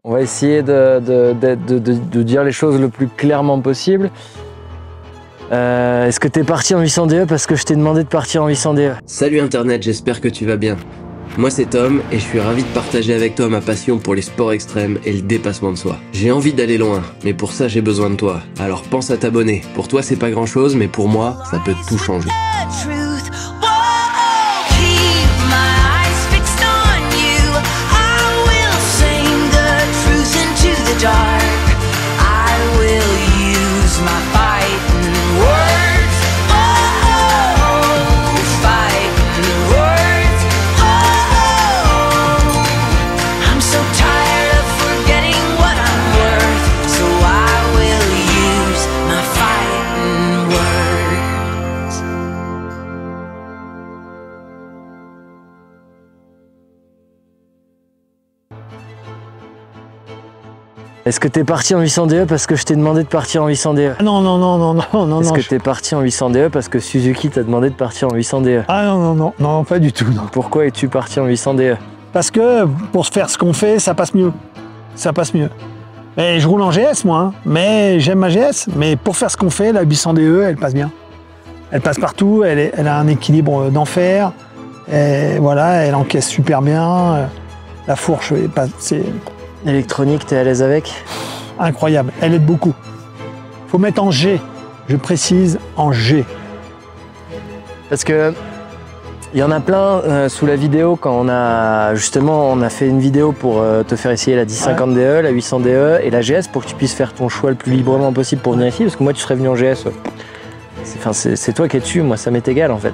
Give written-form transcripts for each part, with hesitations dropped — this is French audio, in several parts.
On va essayer de dire les choses le plus clairement possible. Est-ce que t'es parti en 800 DE parce que je t'ai demandé de partir en 800 DE? Salut Internet, j'espère que tu vas bien. Moi c'est Tom et je suis ravi de partager avec toi ma passion pour les sports extrêmes et le dépassement de soi. J'ai envie d'aller loin, mais pour ça j'ai besoin de toi. Alors pense à t'abonner. Pour toi c'est pas grand chose, mais pour moi ça peut tout changer. Est-ce que t'es parti en 800 DE parce que je t'ai demandé de partir en 800 DE? Non. Est-ce que t'es parti en 800 DE parce que Suzuki t'a demandé de partir en 800 DE? Ah non, pas du tout. Non. Pourquoi es-tu parti en 800 DE? Parce que pour faire ce qu'on fait, ça passe mieux. Ça passe mieux. Et je roule en GS moi, hein, mais j'aime ma GS. Mais pour faire ce qu'on fait, la 800 DE, elle passe bien. Elle passe partout, elle a un équilibre d'enfer. Voilà, elle encaisse super bien. La fourche, c'est... Électronique, t'es à l'aise avec? Incroyable, elle aide beaucoup. Faut mettre en G, je précise en G. Parce que il y en a plein sous la vidéo quand on a fait une vidéo pour te faire essayer la 1050 DE, la 800 DE et la GS pour que tu puisses faire ton choix le plus librement possible pour venir ici. Parce que moi tu serais venu en GS. C'est toi qui es dessus, moi ça m'est égal en fait.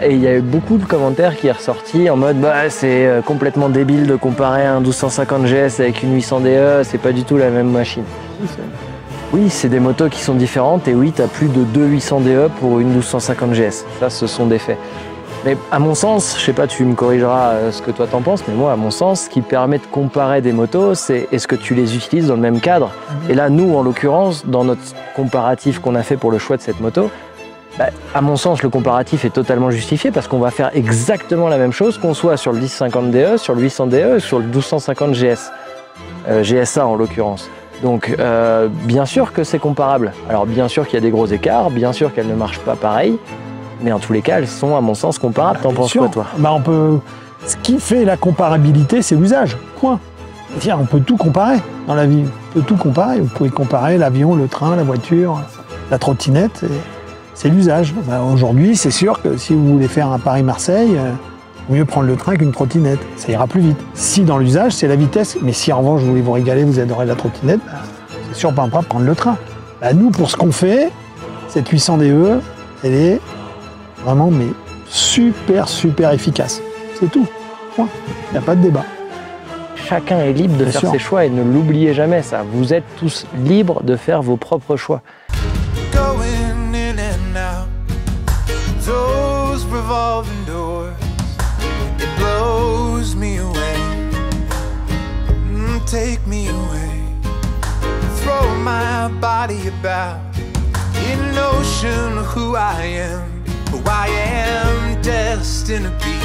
Et il y a eu beaucoup de commentaires qui est ressorti en mode bah c'est complètement débile de comparer un 1250 GS avec une 800 DE, c'est pas du tout la même machine. Oui, c'est des motos qui sont différentes et oui, tu as plus de 2 800 DE pour une 1250 GS. Ça, ce sont des faits. Mais à mon sens, je sais pas, tu me corrigeras ce que toi t'en penses, mais moi, à mon sens, ce qui permet de comparer des motos, c'est est-ce que tu les utilises dans le même cadre? Et là, nous, en l'occurrence, dans notre comparatif qu'on a fait pour le choix de cette moto, à mon sens, le comparatif est totalement justifié parce qu'on va faire exactement la même chose qu'on soit sur le 1050 DE, sur le 800 DE, sur le 1250 GS. GSA en l'occurrence. Donc, bien sûr que c'est comparable. Alors, bien sûr qu'il y a des gros écarts, bien sûr qu'elles ne marchent pas pareil, mais en tous les cas, elles sont, à mon sens, comparables. T'en penses quoi, toi? Ce qui fait la comparabilité, c'est l'usage. Point. Tiens, on peut tout comparer dans la vie. On peut tout comparer. Vous pouvez comparer l'avion, le train, la voiture, la trottinette. C'est l'usage. Aujourd'hui, c'est sûr que si vous voulez faire un Paris-Marseille, il vaut mieux prendre le train qu'une trottinette. Ça ira plus vite. Si dans l'usage, c'est la vitesse, mais si en revanche, vous voulez vous régaler, vous adorez la trottinette, c'est sûr pas prendre le train. Nous, pour ce qu'on fait, cette 800 DE, elle est vraiment super efficace. C'est tout. Point. Il n'y a pas de débat. Chacun est libre de faire ses choix et ne l'oubliez jamais ça. Vous êtes tous libres de faire vos propres choix. Those revolving doors, it blows me away. Take me away. Throw my body about in an ocean of who I am destined to be,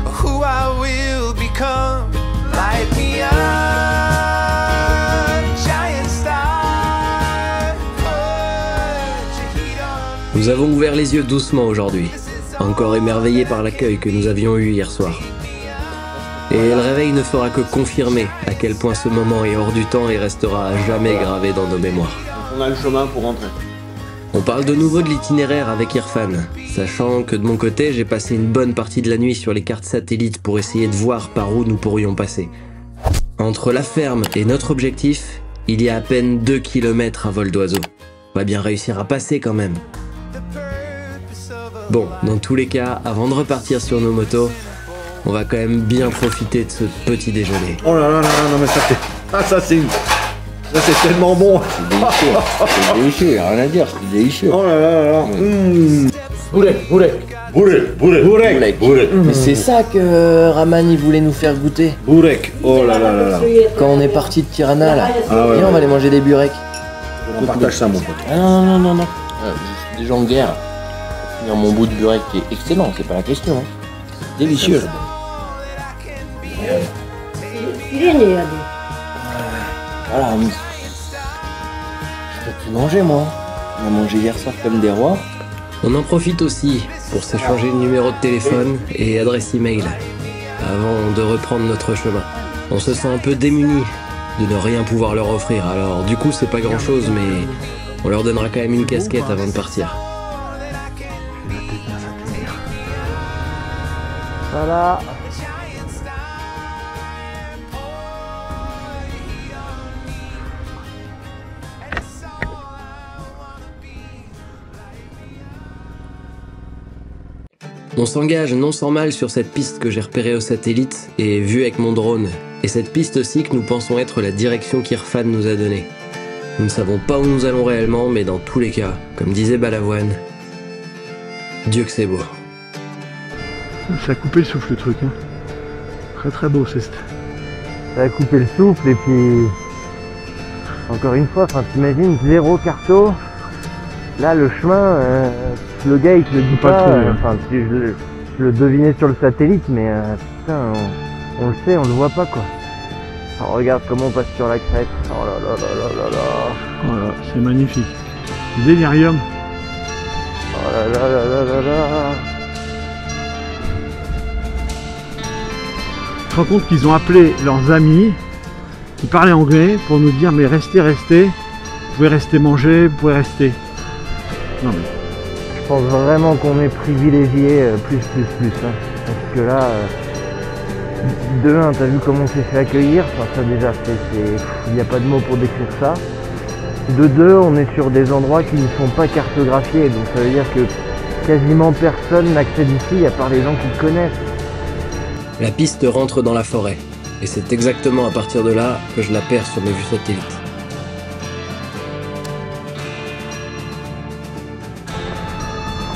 who I will become. Light me up, giant star. Nous avons ouvert les yeux doucement aujourd'hui, encore émerveillés par l'accueil que nous avions eu hier soir. Et le réveil ne fera que confirmer à quel point ce moment est hors du temps et restera à jamais gravé dans nos mémoires. On a le chemin pour rentrer. On parle de nouveau de l'itinéraire avec Irfan, sachant que de mon côté, j'ai passé une bonne partie de la nuit sur les cartes satellites pour essayer de voir par où nous pourrions passer. Entre la ferme et notre objectif, il y a à peine 2 km à vol d'oiseau. On va bien réussir à passer quand même. Bon, dans tous les cas, avant de repartir sur nos motos, on va quand même bien profiter de ce petit déjeuner. Oh là là là, non mais ça c'est... Ah ça c'est tellement bon. C'est délicieux, il n'y a rien à dire, c'est délicieux. Oh là là là là. Bourek. Mais c'est ça que Raman il voulait nous faire goûter. Bourek, oh là là là là. Quand on est parti de Tirana là, Ah ouais, et on va aller manger des burecs. On partage ça mon pote. Ah non. Je suis déjà en guerre. Pour finir mon bout de burek qui est excellent, c'est pas la question. Hein. C'est délicieux. Il est né, Ado. Voilà, je peux tout manger moi. On a mangé hier soir comme des rois. On en profite aussi pour s'échanger le numéro de téléphone et adresse email avant de reprendre notre chemin. On se sent un peu démuni de ne rien pouvoir leur offrir, alors du coup c'est pas grand chose, mais on leur donnera quand même une casquette avant de partir. Voilà. On s'engage non sans mal sur cette piste que j'ai repérée au satellite et vue avec mon drone. Et cette piste aussi que nous pensons être la direction qu'Irfan nous a donnée. Nous ne savons pas où nous allons réellement, mais dans tous les cas, comme disait Balavoine, Dieu que c'est beau. Ça a coupé le souffle le truc. Hein. Très très beau c'est. Ça a coupé le souffle et puis encore une fois, t'imagines 0 carto. Là le chemin, le gars il te le dit pas. Je le devinais sur le satellite, mais putain, on le sait, on le voit pas quoi. Alors, regarde comment on passe sur la crête. Oh là là là là là là. Voilà, c'est magnifique. Délirium. Oh là là là là là là. Tu te rends compte qu'ils ont appelé leurs amis qui parlaient anglais pour nous dire mais restez, restez, vous pouvez rester manger, vous pouvez rester. Non mais... Je pense vraiment qu'on est privilégié plus. Hein. Parce que là, de 1, t'as vu comment on s'est fait accueillir. Enfin ça déjà, il n'y a pas de mots pour décrire ça. De 2, on est sur des endroits qui ne sont pas cartographiés. Donc ça veut dire que quasiment personne n'accède ici à part les gens qui le connaissent. La piste rentre dans la forêt, et c'est exactement à partir de là que je la perds sur mes vues satellites.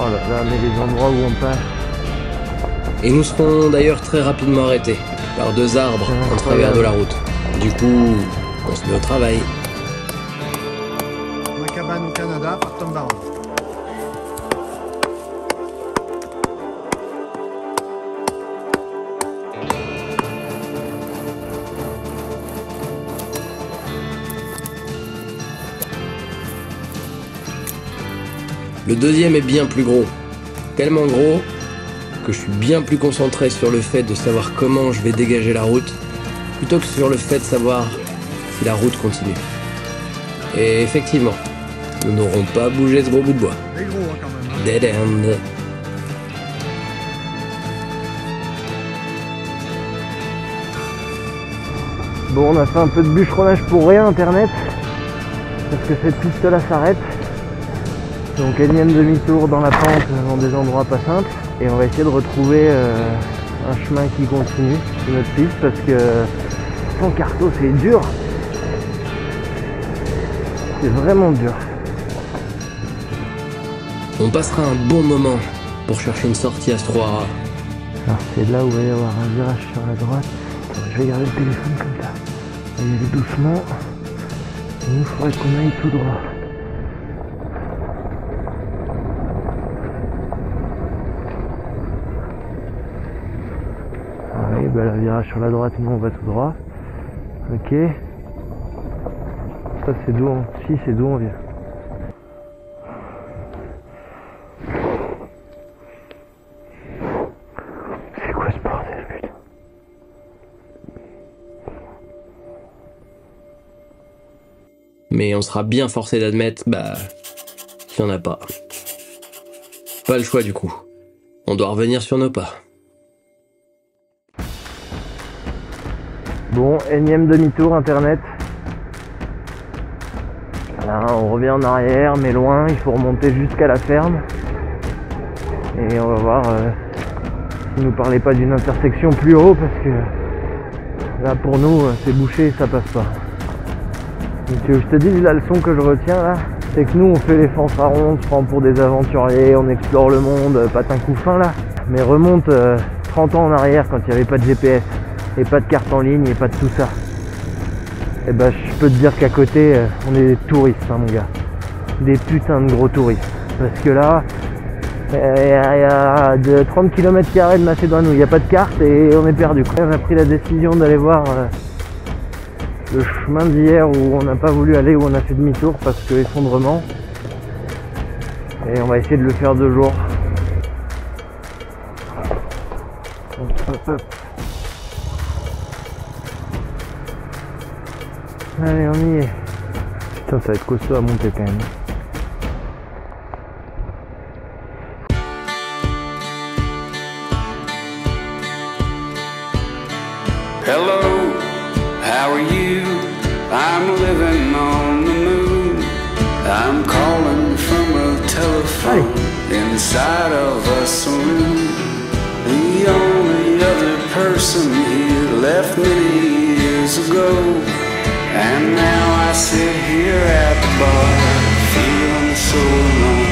Oh là là, mais les endroits où on passe. Et nous serons d'ailleurs très rapidement arrêtés par 2 arbres en travers de la route. Du coup, on se met au travail. Ma cabane au Canada par Tom Barron. Le deuxième est bien plus gros. Tellement gros que je suis bien plus concentré sur le fait de savoir comment je vais dégager la route plutôt que sur le fait de savoir si la route continue. Et effectivement, nous n'aurons pas bougé ce gros bout de bois. C'est gros hein, quand même. Hein. Dead end. Bon, on a fait un peu de bûcheronnage pour rien, internet. Parce que cette piste là s'arrête. Donc énième demi-tour dans la pente, dans des endroits pas simples. Et on va essayer de retrouver un chemin qui continue sur notre piste parce que sans carto c'est dur. C'est vraiment dur. On passera un bon moment pour chercher une sortie à ce 3A. Alors c'est là où il va y avoir un virage sur la droite. Attends, je vais garder le téléphone comme ça. On va y aller doucement. Et nous, il faudrait qu'on aille tout droit. Oui, bah le virage sur la droite, nous on va tout droit. Ok. Ça c'est d'où on... Si, c'est d'où on vient. C'est quoi ce bordel, putain? Mais on sera bien forcé d'admettre, qu'il n'y en a pas. Pas le choix du coup. On doit revenir sur nos pas. Bon, énième demi-tour internet. Voilà, on revient en arrière, mais loin, il faut remonter jusqu'à la ferme. Et on va voir s'il nous parlait pas d'une intersection plus haut, parce que là pour nous c'est bouché et ça passe pas. Donc je te dis, la leçon que je retiens là, c'est que nous on fait les fanfarons, on se prend pour des aventuriers, on explore le monde, patin coup fin là. Mais remonte 30 ans en arrière quand il n'y avait pas de GPS. Et pas de carte en ligne et pas de tout ça. Et ben je peux te dire qu'à côté on est des touristes hein, mon gars. Des putains de gros touristes. Parce que là, Il y a de 30 km² de Macédoine où il n'y a pas de carte et on est perdu. On a pris la décision d'aller voir le chemin d'hier où on n'a pas voulu aller, où on a fait demi-tour parce que effondrement. Et on va essayer de le faire 2 jours. Allez, on y est. Putain, ça va être costaud à monter quand même. Hello, how are you? I'm living on the moon. I'm calling from a telephone inside of a saloon. The only other person here left many years ago. And now I sit here at the bar, feeling so alone.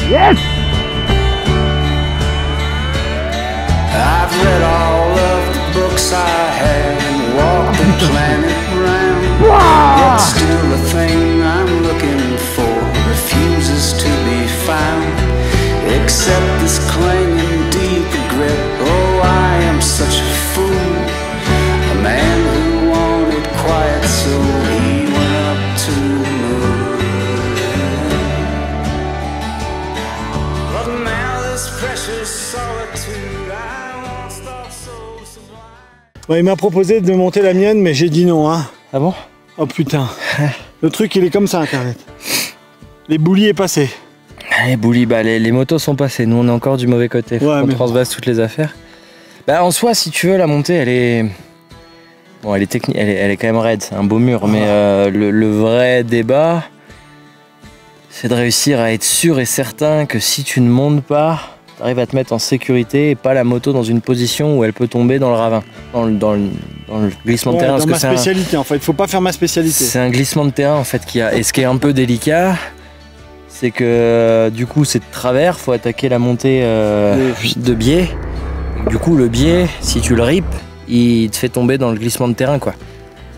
Yes! I've read all of the books I had and walked the planet round. Yet still the thing I'm looking for refuses to be found. Except this clanging deep regret. Oh, I am such a fool. A man who wanted quiet, so he went up to the moon. But now this precious solitude I once thought so sublime. Ouais, il m'a proposé de monter la mienne, mais j'ai dit non. Hein. Ah bon? Oh putain. Le truc, il est comme ça, Internet. Les boulis est passé. Les boulis, bah les motos sont passées. Nous, on est encore du mauvais côté. Faut qu'on transvase toutes les affaires. Bah, en soi, si tu veux, la montée, elle est... Bon, elle est technique, elle est quand même raide, c'est un beau mur, mais le vrai débat, c'est de réussir à être sûr et certain que si tu ne montes pas, tu arrives à te mettre en sécurité et pas la moto dans une position où elle peut tomber dans le ravin, dans le glissement de terrain. Dans ma spécialité, en fait, il faut pas faire ma spécialité. C'est un glissement de terrain, en fait, qu'il y a. Et ce qui est un peu délicat, c'est que du coup, c'est de travers, faut attaquer la montée de biais. Du coup, le biais, si tu le ripes, il te fait tomber dans le glissement de terrain, quoi.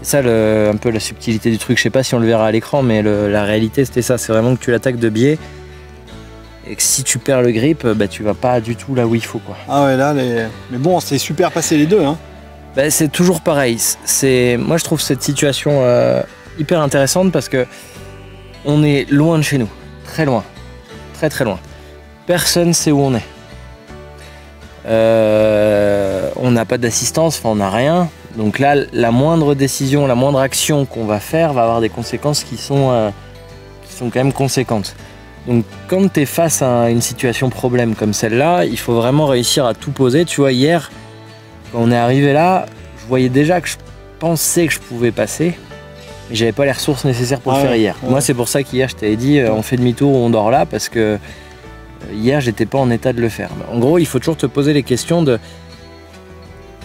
C'est ça un peu la subtilité du truc. Je sais pas si on le verra à l'écran, mais la réalité c'était ça. C'est vraiment que tu l'attaques de biais et que si tu perds le grip, bah tu vas pas du tout là où il faut, quoi. Ah ouais, là, mais bon, c'est super passé les deux, hein. Bah, c'est toujours pareil. Moi, je trouve cette situation hyper intéressante parce que on est loin de chez nous, très loin, très très loin. Personne sait où on est. On n'a pas d'assistance, enfin on n'a rien. Donc là, la moindre décision, la moindre action qu'on va faire va avoir des conséquences qui sont quand même conséquentes. Donc quand tu es face à une situation problème comme celle-là, il faut vraiment réussir à tout poser. Tu vois, hier, quand on est arrivé là, je voyais déjà que je pensais que je pouvais passer, mais j'avais pas les ressources nécessaires pour le faire hier. Moi, c'est pour ça qu'hier, je t'avais dit, on fait demi-tour ou on dort là, parce que hier, j'étais pas en état de le faire. En gros, il faut toujours te poser les questions de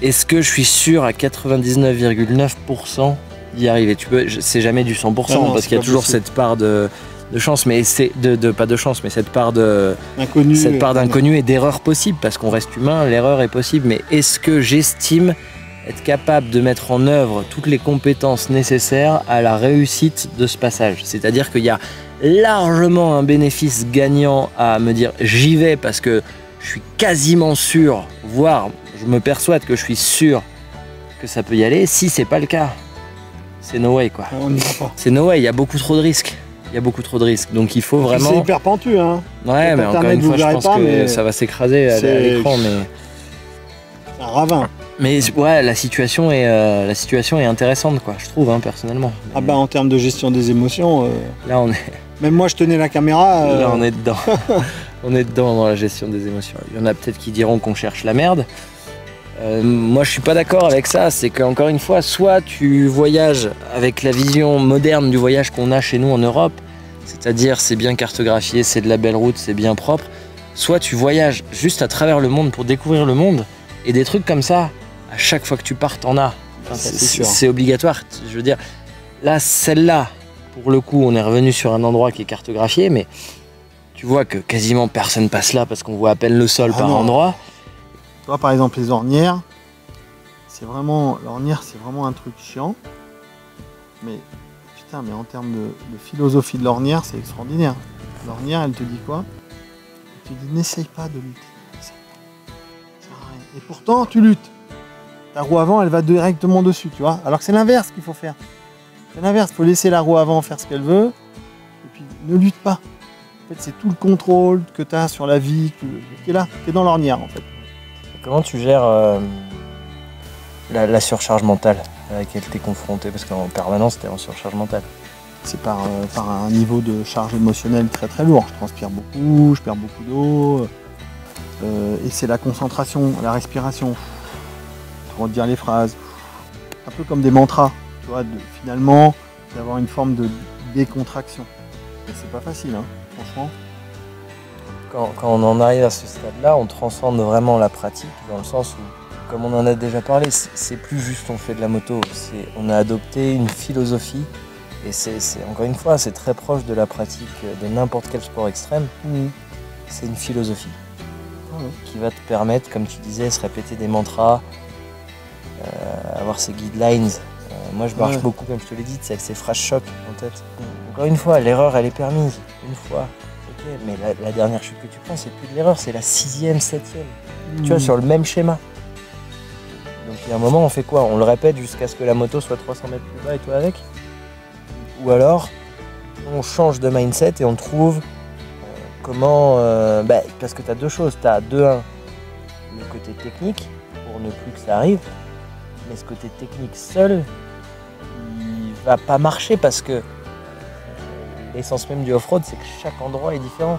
est-ce que je suis sûr à 99,9% d'y arriver? C'est jamais du 100%, parce qu'il y a toujours cette part de chance, mais c'est pas de chance, mais cette part d'inconnu et d'erreur possible, parce qu'on reste humain, l'erreur est possible. Mais est-ce que j'estime être capable de mettre en œuvre toutes les compétences nécessaires à la réussite de ce passage? C'est-à-dire qu'il y a largement un bénéfice gagnant à me dire j'y vais parce que je suis quasiment sûr, voire je me persuade que je suis sûr que ça peut y aller. Si c'est pas le cas, c'est no way, quoi. On n'y va pas. C'est no way, il y a beaucoup trop de risques. Il y a beaucoup trop de risques, donc il faut vraiment... C'est hyper pentu, hein. Ouais, mais encore une fois, je pense que ça va s'écraser à l'écran, mais... C'est un ravin. Mais ouais, la situation est intéressante, quoi, je trouve, hein, personnellement. Ah bah en termes de gestion des émotions... Là, on est... Même moi, je tenais la caméra... Là, on est dedans. On est dedans dans la gestion des émotions. Il y en a peut-être qui diront qu'on cherche la merde. Moi, je suis pas d'accord avec ça. C'est qu'encore une fois, soit tu voyages avec la vision moderne du voyage qu'on a chez nous en Europe, c'est-à-dire c'est bien cartographié, c'est de la belle route, c'est bien propre, soit tu voyages juste à travers le monde pour découvrir le monde, et des trucs comme ça, à chaque fois que tu pars, t'en as. Enfin, c'est obligatoire. Je veux dire, là, celle-là, pour le coup, on est revenu sur un endroit qui est cartographié, mais tu vois que quasiment personne passe là parce qu'on voit à peine le sol par endroit. Tu vois, par exemple, les ornières, l'ornière, c'est vraiment un truc chiant. Mais putain, mais en termes de philosophie de l'ornière, c'est extraordinaire. L'ornière, elle te dit quoi? Elle te dit n'essaye pas de lutter. N'essaye pas. Ça sert à rien. Et pourtant, tu luttes. Ta roue avant, elle va directement dessus, tu vois. Alors que c'est l'inverse qu'il faut faire. C'est l'inverse, il faut laisser la roue avant faire ce qu'elle veut. Et puis, ne lutte pas. En fait, c'est tout le contrôle que tu as sur la vie qui est là, qui est dans l'ornière, en fait. Comment tu gères la surcharge mentale à laquelle tu es confronté? Parce qu'en permanence, tu es en surcharge mentale. C'est par un niveau de charge émotionnelle très très lourd. Je transpire beaucoup, je perds beaucoup d'eau. Et c'est la concentration, la respiration. Pour dire les phrases. Un peu comme des mantras. Tu vois, finalement, d'avoir une forme de décontraction. Et c'est pas facile, hein, franchement. Quand on en arrive à ce stade-là, on transcende vraiment la pratique, dans le sens où, comme on en a déjà parlé, c'est plus juste on fait de la moto, on a adopté une philosophie, et c'est encore une fois, c'est très proche de la pratique de n'importe quel sport extrême. C'est une philosophie qui va te permettre, comme tu disais, se répéter des mantras, avoir ces guidelines. Moi je marche beaucoup, comme je te l'ai dit, avec ces phrases choc en tête. Encore une fois, l'erreur elle est permise, une fois. Mais la dernière chute que tu prends, c'est plus de l'erreur, c'est la 6e, 7e. Tu vois, sur le même schéma. Donc il y a un moment, on fait quoi? On le répète jusqu'à ce que la moto soit 300 mètres plus bas et toi avec? Ou alors, on change de mindset et on trouve comment... parce que tu as deux choses. Tu as de un, le côté technique, pour ne plus que ça arrive. Mais ce côté technique seul, il va pas marcher parce que l'essence même du off-road, c'est que chaque endroit est différent.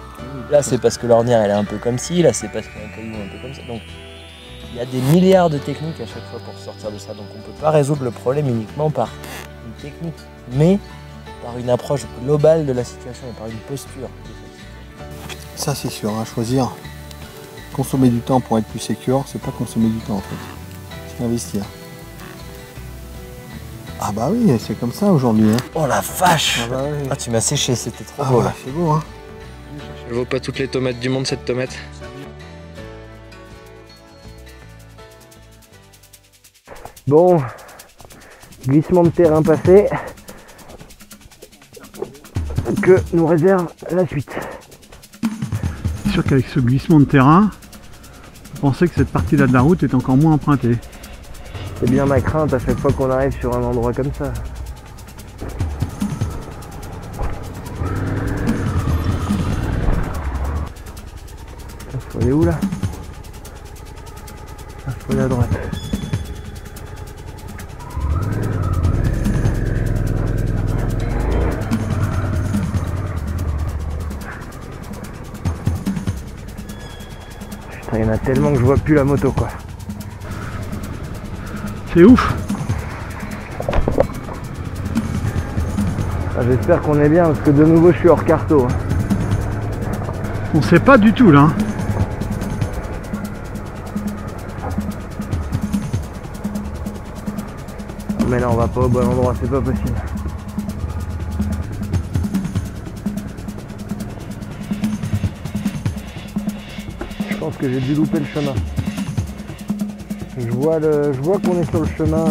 Là, c'est parce que l'ornière, elle est un peu comme ci, là, c'est parce qu'il y a un caillou un peu comme ça. Donc, il y a des milliards de techniques à chaque fois pour sortir de ça. Donc, on ne peut pas résoudre le problème uniquement par une technique, mais par une approche globale de la situation et par une posture. Ça, c'est sûr, à choisir. Consommer du temps pour être plus sécure, c'est pas consommer du temps, en fait. C'est investir. Ah bah oui, c'est comme ça aujourd'hui. Hein. Oh la vache! Ah bah oui. Ah, tu m'as séché, c'était trop beau là. C'est beau, hein. Elle vaut pas toutes les tomates du monde, cette tomate. Bon, glissement de terrain passé, que nous réserve la suite. C'est sûr qu'avec ce glissement de terrain, je pensais que cette partie-là de la route est encore moins empruntée. C'est bien ma crainte à chaque fois qu'on arrive sur un endroit comme ça. Il faut aller où là? Il faut aller à droite. Putain, il y en a tellement que je vois plus la moto quoi. C'est ouf. Ah, j'espère qu'on est bien parce que de nouveau je suis hors carto. On sait pas du tout là. Mais là on va pas au bon endroit, c'est pas possible. Je pense que j'ai dû louper le chemin. Je vois qu'on est sur le chemin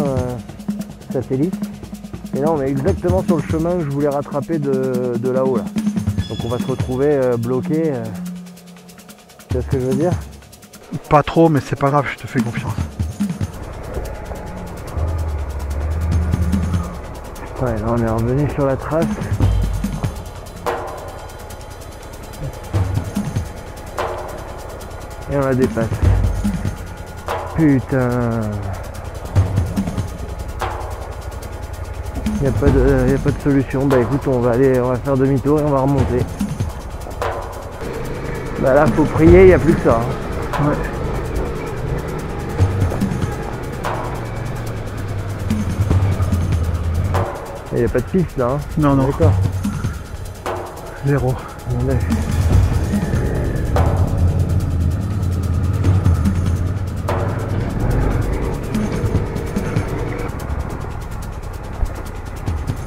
satellite. Et là on est exactement sur le chemin que je voulais rattraper de là-haut là. Donc on va se retrouver bloqué. Tu vois ce que je veux dire? Pas trop, mais c'est pas grave, je te fais confiance. Ouais, là on est revenu sur la trace. Et on la dépasse. Putain. Y a pas de solution. Bah écoute, on va faire demi-tour et on va remonter. Bah là faut prier, y a plus que ça. Hein. Ouais. Il n'y a pas de piste là, hein. Non, non. D'accord. Zéro. Ouais.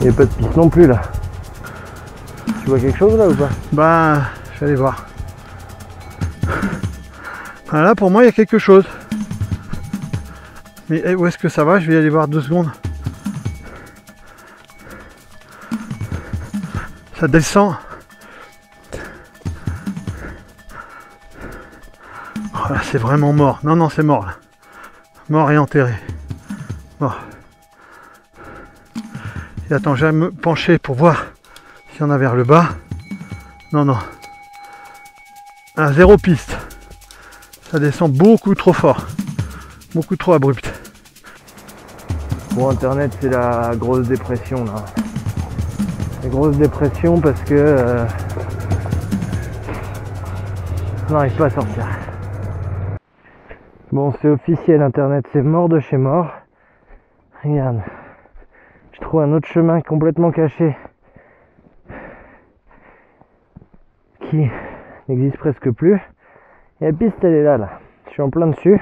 Il n'y a pas de piste non plus là. Tu vois quelque chose là ou pas? Bah, je vais aller voir. Ah, là, pour moi, il y a quelque chose. Mais où est-ce que ça va? Je vais y aller voir 2 secondes. Ça descend. là, c'est vraiment mort. Non, non, c'est mort là. Mort et enterré. Mort. Et attends, je vais me pencher pour voir s'il y en a vers le bas. Non, non. Ah, zéro piste. Ça descend beaucoup trop fort. Beaucoup trop abrupt. Pour Internet, c'est la grosse dépression là. La grosse dépression parce que on n'arrive pas à sortir. Bon, c'est officiel, Internet, c'est mort de chez mort. Regarde, je trouve un autre chemin complètement caché qui n'existe presque plus. Et la piste, elle est là, là. Je suis en plein dessus.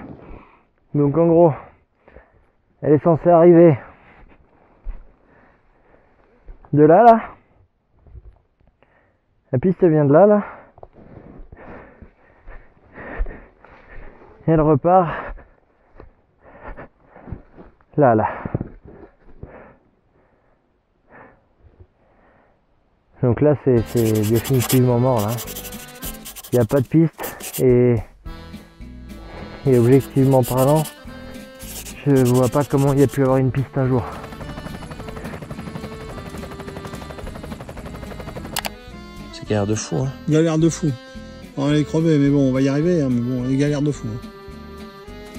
Donc en gros, elle est censée arriver de là, là. La piste, elle vient de là, là. Et elle repart là, là. Donc là, c'est définitivement mort, là. Il n'y a pas de piste et objectivement parlant, je vois pas comment il y a pu avoir une piste un jour. C'est galère de fou, hein. Galère de fou. On va les crever, mais bon, on va y arriver, hein, mais bon, les galères de fou.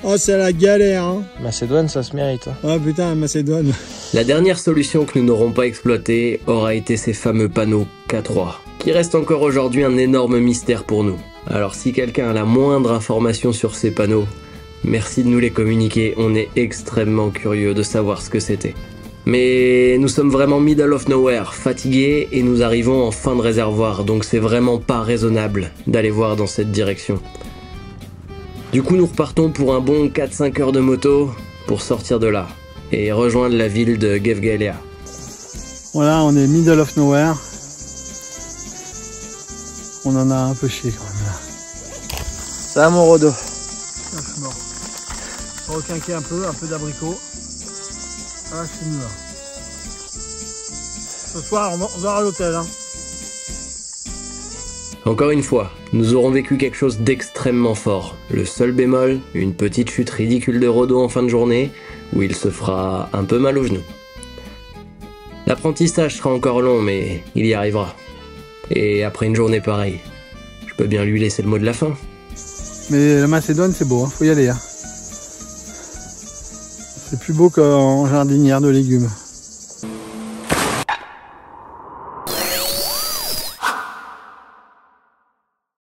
Oh, c'est la galère, hein. Macédoine, ça se mérite. Oh putain, Macédoine. La dernière solution que nous n'aurons pas exploitée aura été ces fameux panneaux K3, qui restent encore aujourd'hui un énorme mystère pour nous. Alors si quelqu'un a la moindre information sur ces panneaux, merci de nous les communiquer, on est extrêmement curieux de savoir ce que c'était. Mais nous sommes vraiment middle of nowhere, fatigués, et nous arrivons en fin de réservoir, donc c'est vraiment pas raisonnable d'aller voir dans cette direction. Du coup, nous repartons pour un bon 4-5 heures de moto pour sortir de là et rejoindre la ville de Gevgelea. Voilà, on est middle of nowhere. On en a un peu chié quand même là. Ça va, mon Rodo? Ah, je suis mort. On va requinquer un peu d'abricot. Ah, je suis nul là. Ce soir, on va à l'hôtel, hein. Encore une fois, nous aurons vécu quelque chose d'extrêmement fort. Le seul bémol, une petite chute ridicule de Rodo en fin de journée, où il se fera un peu mal aux genoux. L'apprentissage sera encore long, mais il y arrivera. Et après une journée pareille, je peux bien lui laisser le mot de la fin. Mais la Macédoine, c'est beau, hein. Faut y aller, hein. C'est plus beau qu'en jardinière de légumes.